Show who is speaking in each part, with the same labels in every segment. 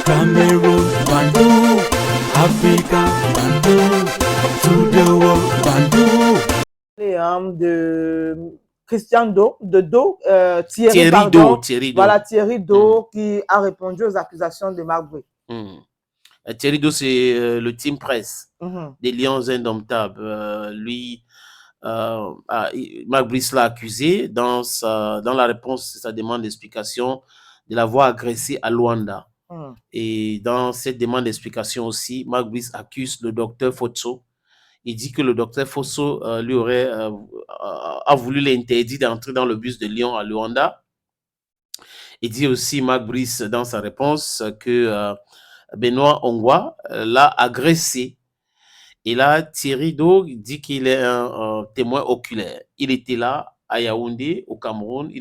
Speaker 1: Cameroon, Bandung, Africa, Bandung, to the world, Bandung.
Speaker 2: De Christian Do, Thierry,
Speaker 3: Thierry
Speaker 2: pardon.
Speaker 3: Do, Thierry Do.
Speaker 2: Voilà, Thierry Do qui a répondu aux accusations de Marc Brice.
Speaker 3: Thierry Do, c'est le team presse des Lions Indomptables. Marc Brice l'a accusé dans la réponse à sa demande d'explication de l'avoir agressé à Luanda. Et dans cette demande d'explication aussi, Marc Brice accuse le docteur Fotso. Il dit que le docteur Fosso lui a voulu l'interdire d'entrer dans le bus de Lyon à Luanda. Il dit aussi, Marc Brice, dans sa réponse, que Benoît Ongwa l'a agressé. Et là, Thierry Do dit qu'il est un témoin oculaire. Il était là à Yaoundé, au Cameroun.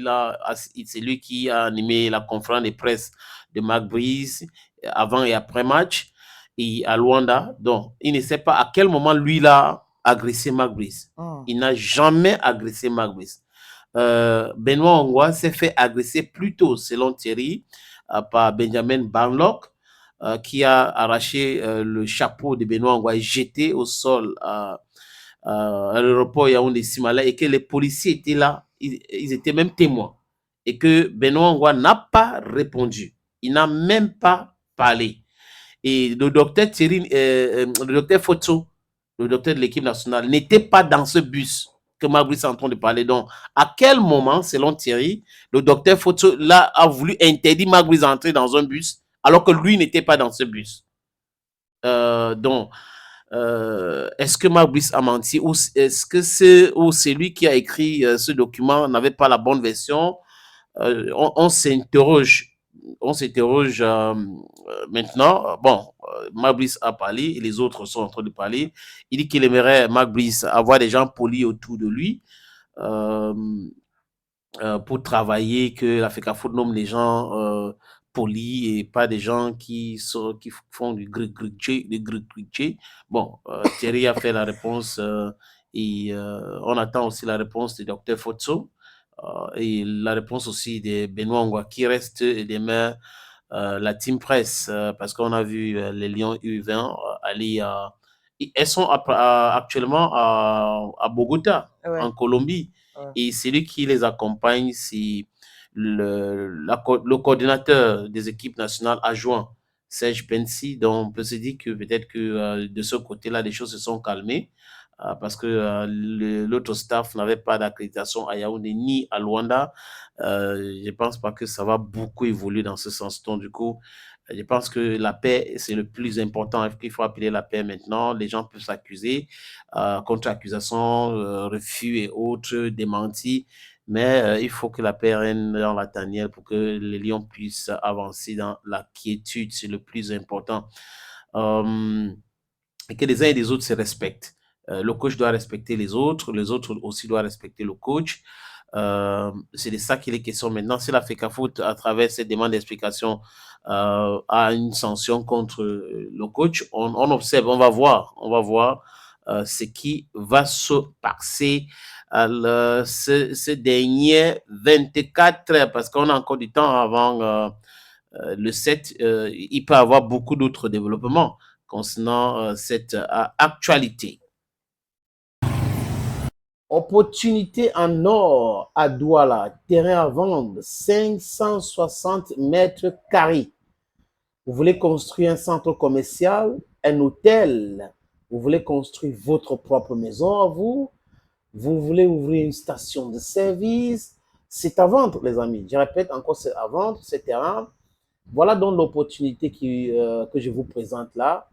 Speaker 3: C'est lui qui a animé la conférence de presse de Marc Brice avant et après match. Et à Luanda. Donc, il ne sait pas à quel moment lui il a agressé Marc Brice. Il n'a jamais agressé Marc Brice. Benoît Ongwa s'est fait agresser plus tôt, selon Thierry, par Benjamin Barlock, qui a arraché le chapeau de Benoît Ongwa et jeté au sol à l'aéroport Yaoundé-Simalé, et que les policiers étaient là, ils étaient même témoins, et que Benoît Ongwa n'a pas répondu. Il n'a même pas parlé. Et le docteur Thierry, le docteur Fotso, le docteur de l'équipe nationale, n'était pas dans ce bus que Marc Brice est en train de parler. Donc, à quel moment, selon Thierry, le docteur Fotso là, a voulu interdire Marc Brice d'entrer dans un bus alors que lui n'était pas dans ce bus? Est-ce que Marc Brice a menti, ou est-ce que c'est lui qui a écrit ce document n'avait pas la bonne version? On s'interroge. On s'interroge maintenant. Bon, Marc Brice a parlé et les autres sont en train de parler. Il dit qu'il aimerait, Marc Brice, avoir des gens polis autour de lui pour travailler, que la FECAFOOT nomme les gens polis et pas des gens qui font du gris-gris. Bon, Thierry a fait la réponse et on attend aussi la réponse du docteur Fotso. Et la réponse aussi de Benoît Ongwa, qui reste demain la team presse, parce qu'on a vu les Lions U20 aller elles sont actuellement à Bogota, en Colombie. Et celui qui les accompagne, c'est le coordinateur des équipes nationales adjoint, Serge Pensi. Donc on peut se dire que peut-être que de ce côté-là, les choses se sont calmées. Parce que l'autre staff n'avait pas d'accréditation à Yaoundé ni à Luanda. Je ne pense pas que ça va beaucoup évoluer dans ce sens. Donc, du coup, je pense que la paix, c'est le plus important. Il faut appeler la paix maintenant. Les gens peuvent s'accuser, contre-accusation, refus et autres, démentis. Mais il faut que la paix règne dans la tanière pour que les Lions puissent avancer dans la quiétude. C'est le plus important. Et que les uns et les autres se respectent. Le coach doit respecter les autres aussi doivent respecter le coach. C'est de ça qu'il est question maintenant. Si la FECAFOOT, à travers cette demande d'explication, a une sanction contre le coach, on observe, on va voir ce qui va se passer ces derniers 24 heures, parce qu'on a encore du temps avant le 7. Il peut y avoir beaucoup d'autres développements concernant cette actualité. Opportunité en or à Douala, terrain à vendre, 560 mètres carrés. Vous voulez construire un centre commercial, un hôtel, vous voulez construire votre propre maison à vous, vous voulez ouvrir une station de service, c'est à vendre, les amis. Je répète encore, c'est à vendre, ce terrain. Voilà donc l'opportunité que je vous présente là.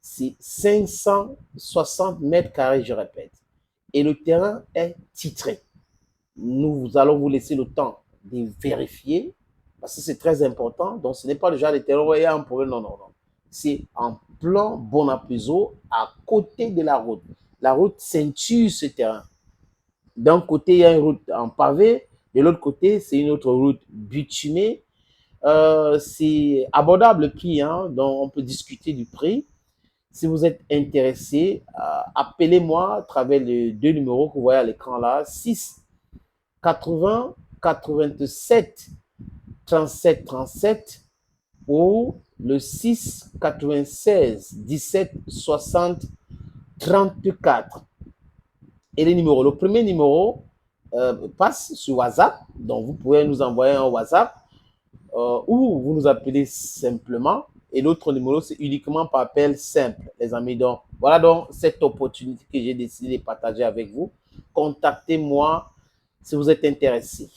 Speaker 3: C'est 560 mètres carrés, je répète. Et le terrain est titré. Nous allons vous laisser le temps de vérifier, parce que c'est très important. Donc, ce n'est pas le genre de terrain où il y a un problème. Non, non, non. C'est en plan Bonapuzo, à côté de la route. La route ceinture ce terrain. D'un côté, il y a une route en pavé. De l'autre côté, c'est une autre route bitumée. C'est abordable le prix, hein, donc on peut discuter du prix. Si vous êtes intéressé, appelez-moi à travers les deux numéros que vous voyez à l'écran là, 6 80 87 37 37 ou le 6 96 17 60 34. Et les numéros. Le premier numéro passe sur WhatsApp. Donc, vous pouvez nous envoyer un WhatsApp ou vous nous appelez simplement. Et l'autre numéro, c'est uniquement par appel simple, les amis. Donc, voilà donc cette opportunité que j'ai décidé de partager avec vous. Contactez-moi si vous êtes intéressé.